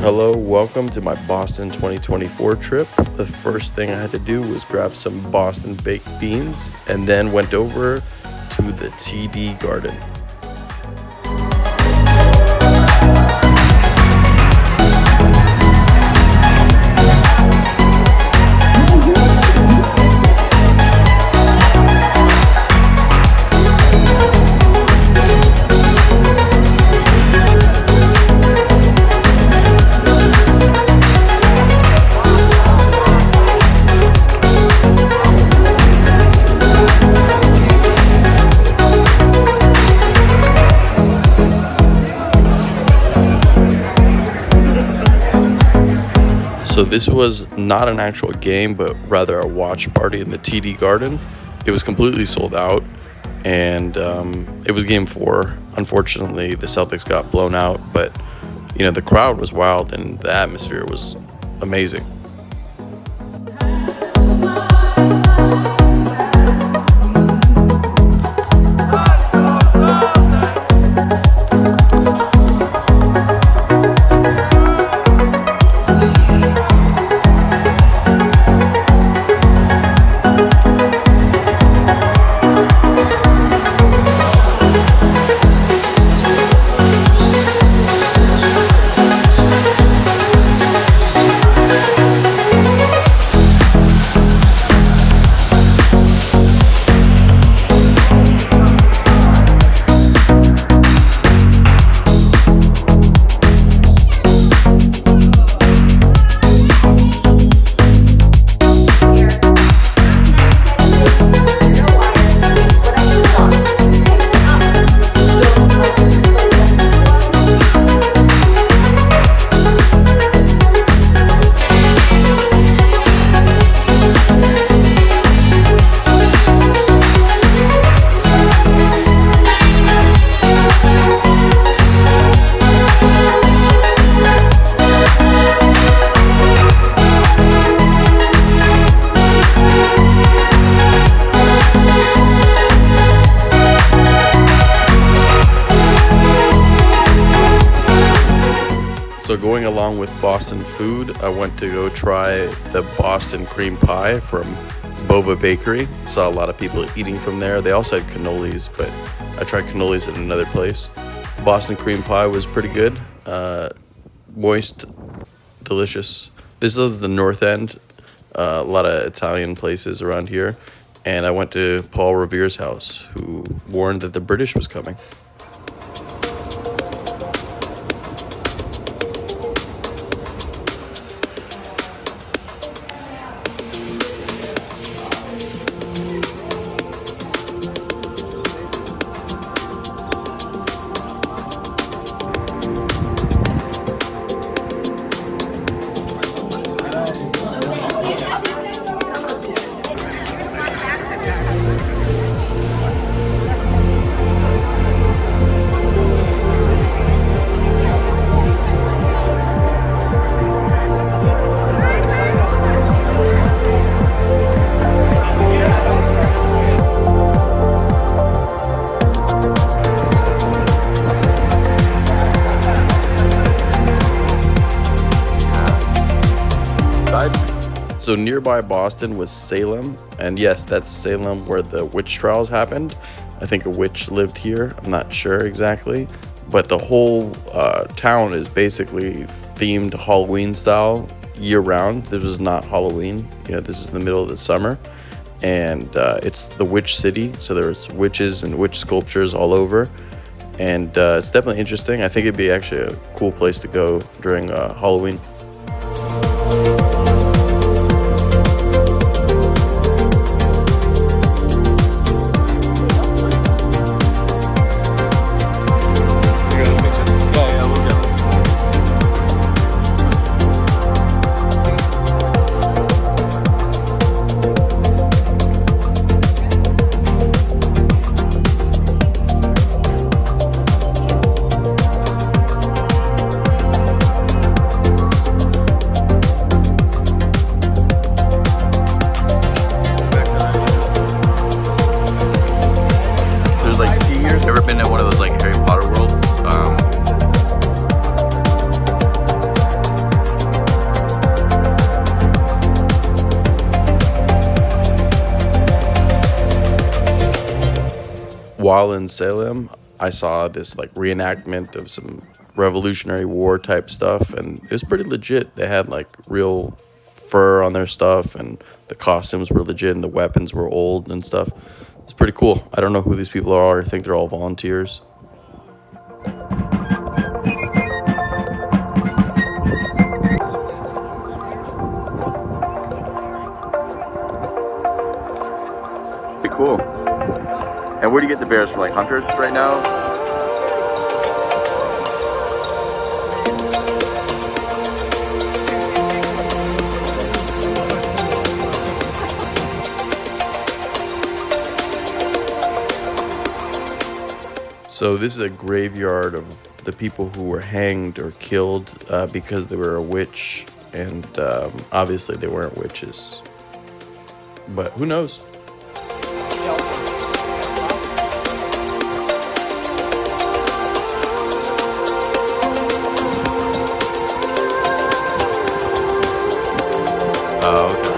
Hello, welcome to my Boston 2024 trip. The first thing I had to do was grab some Boston baked beans and then went over to the TD Garden. So this was not an actual game, but rather a watch party in the TD Garden. It was completely sold out, and it was game 4. Unfortunately, the Celtics got blown out, but the crowd was wild and the atmosphere was amazing. So going along with Boston food, I went to go try the Boston cream pie from Boba Bakery. Saw a lot of people eating from there. They also had cannolis, but I tried cannolis at another place. Boston cream pie was pretty good. Moist, delicious. This is the North End. A lot of Italian places around here. And I went to Paul Revere's house, who warned that the British was coming. So nearby Boston was Salem, and yes, that's Salem where the witch trials happened. I think a witch lived here, I'm not sure exactly, but the whole town is basically themed Halloween style year-round. This is not Halloween, this is the middle of the summer, and it's the witch city, so there's witches and witch sculptures all over, and it's definitely interesting. I think it'd be actually a cool place to go during Halloween. while in Salem, I saw this like reenactment of some Revolutionary War type stuff, and it was pretty legit. They had like real fur on their stuff, and the costumes were legit, and the weapons were old and stuff. It's pretty cool. I don't know who these people are. I think they're all volunteers. Pretty cool. And where do you get the bears from? Like hunters right now? So this is a graveyard of the people who were hanged or killed because they were a witch, and obviously they weren't witches. But who knows? Oh, okay.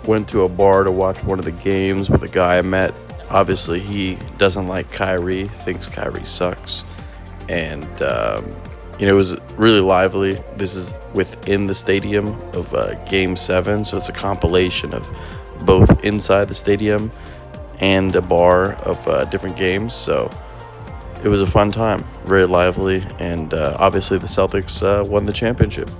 Went to a bar to watch one of the games with a guy I met. Obviously, he doesn't like Kyrie, thinks Kyrie sucks. And, it was really lively. This is within the stadium of Game 7, so it's a compilation of both inside the stadium and a bar of different games. So it was a fun time, very lively, and obviously the Celtics won the championship.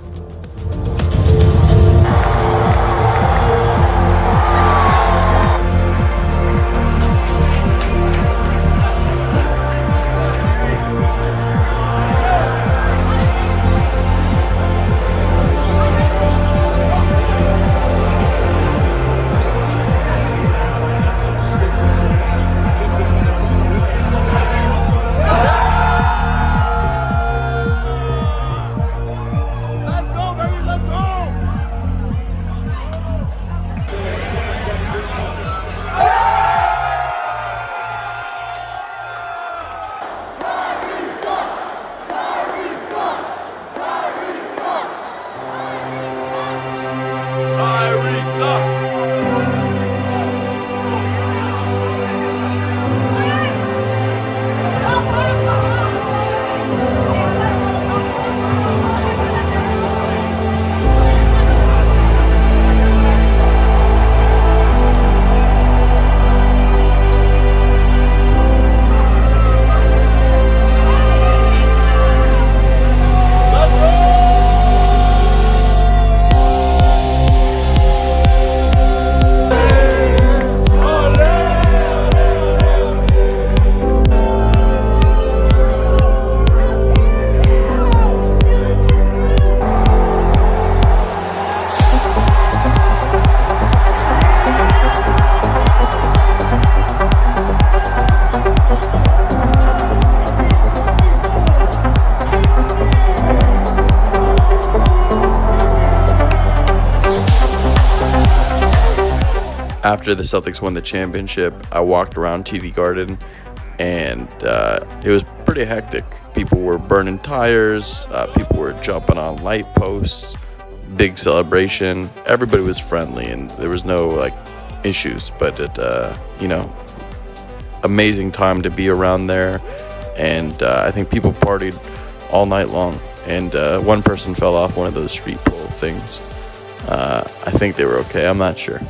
After the Celtics won the championship, I walked around TD Garden, and it was pretty hectic. People were burning tires, people were jumping on light posts, big celebration. Everybody was friendly, and there was no issues. But amazing time to be around there, and I think people partied all night long. And one person fell off one of those street pole things. I think they were okay. I'm not sure.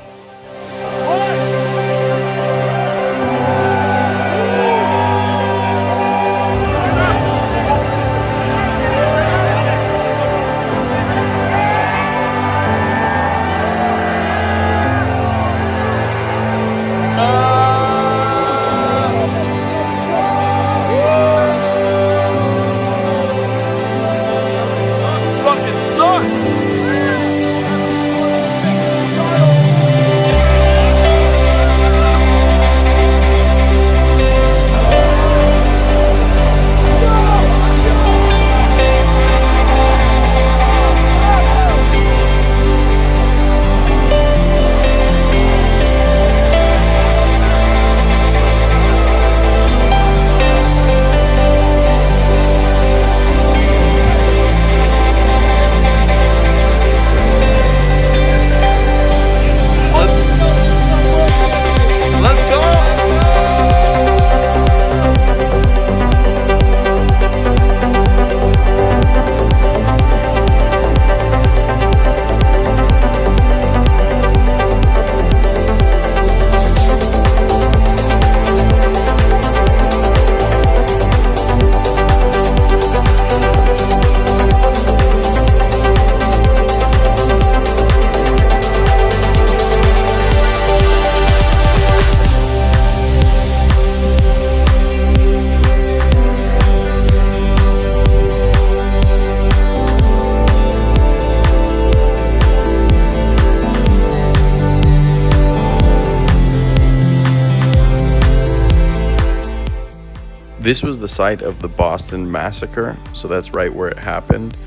This was the site of the Boston Massacre, so that's right where it happened.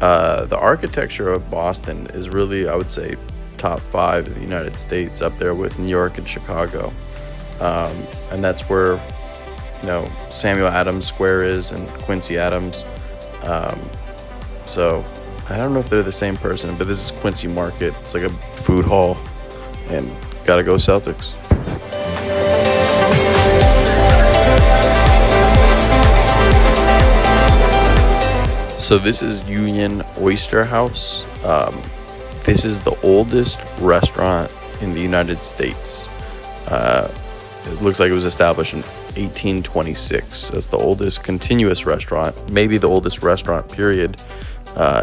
The architecture of Boston is really, I would say, top five in the United States, up there with New York and Chicago. And that's where, Samuel Adams Square is and Quincy Adams. So I don't know if they're the same person, but this is Quincy Market. It's like a food hall, and gotta go Celtics. So this is Union Oyster House. This is the oldest restaurant in the United States. It looks like it was established in 1826. It's the oldest continuous restaurant, maybe the oldest restaurant, period,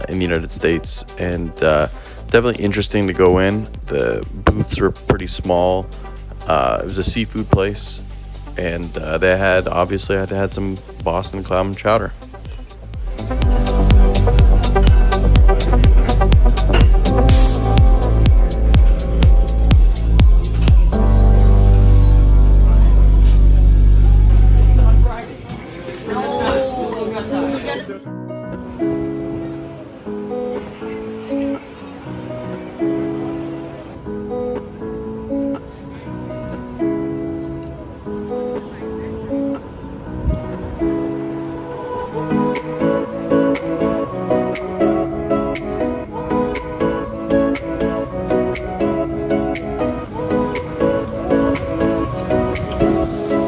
in the United States. And definitely interesting to go in. The booths were pretty small. It was a seafood place. And they had some Boston clam chowder.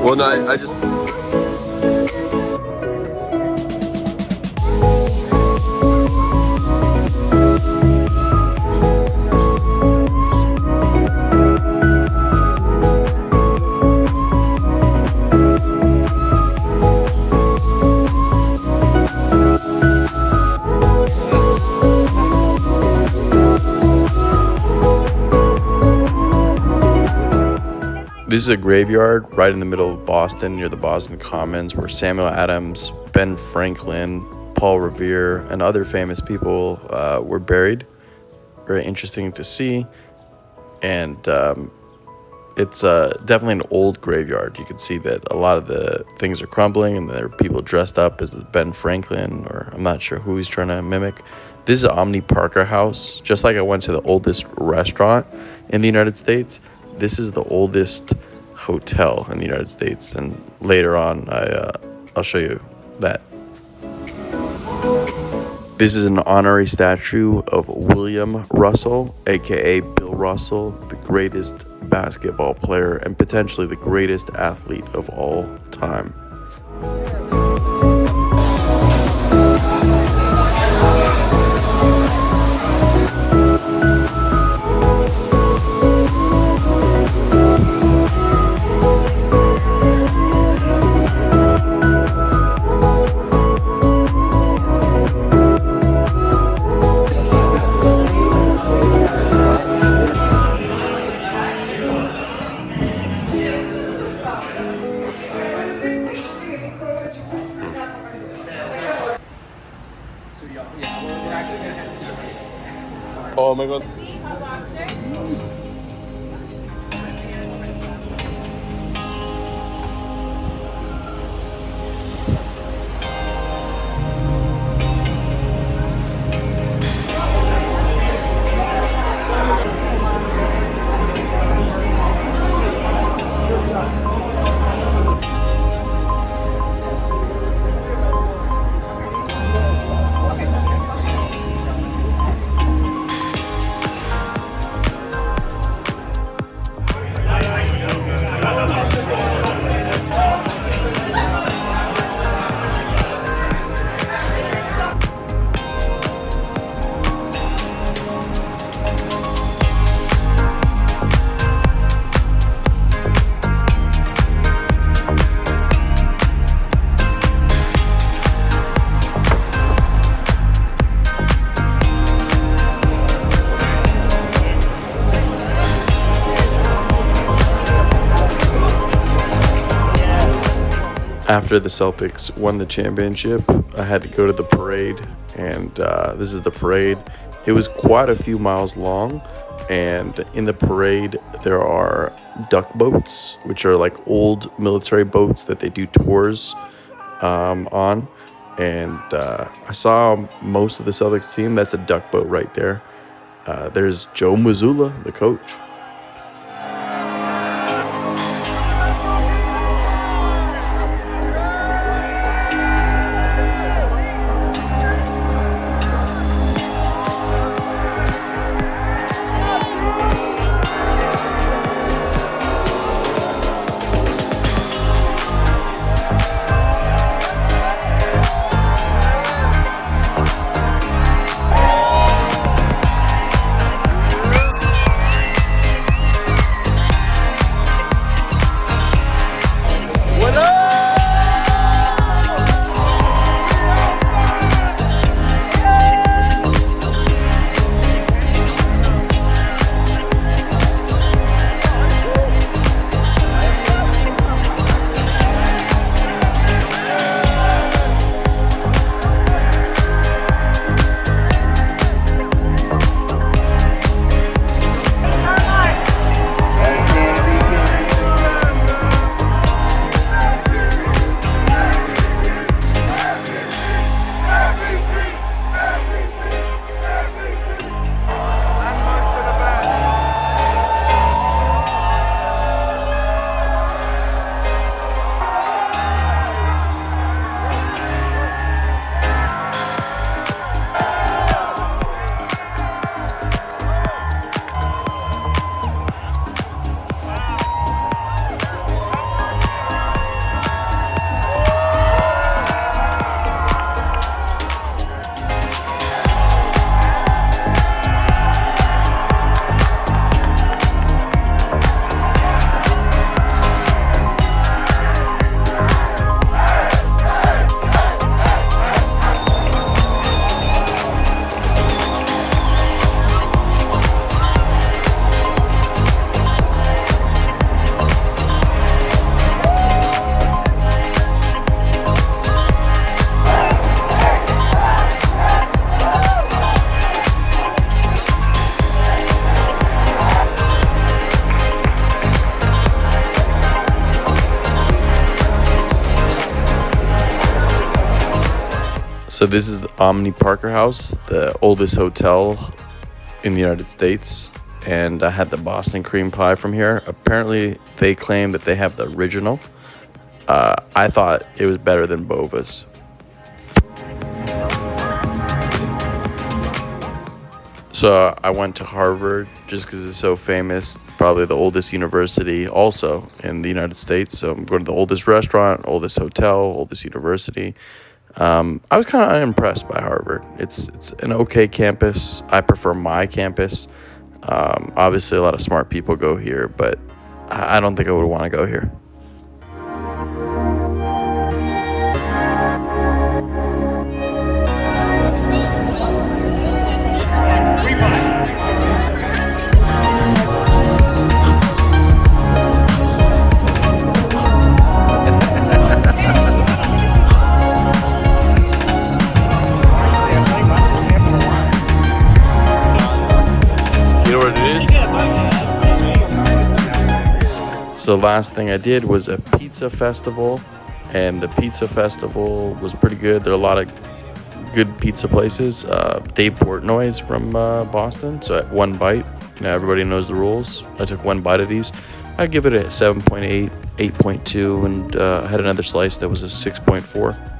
Well, no, I just... This is a graveyard right in the middle of Boston, near the Boston Commons, where Samuel Adams, Ben Franklin, Paul Revere, and other famous people were buried. Very interesting to see. And it's definitely an old graveyard. You can see that a lot of the things are crumbling, and there are people dressed up as Ben Franklin, or I'm not sure who he's trying to mimic. This is Omni Parker House. Just like I went to the oldest restaurant in the United States, this is the oldest hotel in the United States, and later on I'll show you that. This is an honorary statue of William Russell, aka Bill Russell, the greatest basketball player and potentially the greatest athlete of all time. Oh my god. After the Celtics won the championship, I had to go to the parade, and this is the parade. It was quite a few miles long, and in the parade there are duck boats, which are like old military boats that they do tours on, and I saw most of the Celtics team. That's a duck boat right there. There's Joe Mazzulla, the coach. So this is the Omni Parker House, the oldest hotel in the United States. And I had the Boston cream pie from here. Apparently, they claim that they have the original. I thought it was better than Bova's. So I went to Harvard just because it's so famous. Probably the oldest university also in the United States. So I'm going to the oldest restaurant, oldest hotel, oldest university. I was kind of unimpressed by Harvard. It's an okay campus. I prefer my campus. Obviously, a lot of smart people go here, but I don't think I would want to go here. So the last thing I did was a pizza festival, and the pizza festival was pretty good. There are a lot of good pizza places. Dave Portnoy's from Boston, so at one bite, everybody knows the rules. I took one bite of these. I'd give it a 7.8, 8.2, and I had another slice that was a 6.4.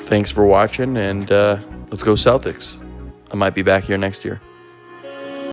Thanks for watching, and let's go Celtics. I might be back here next year.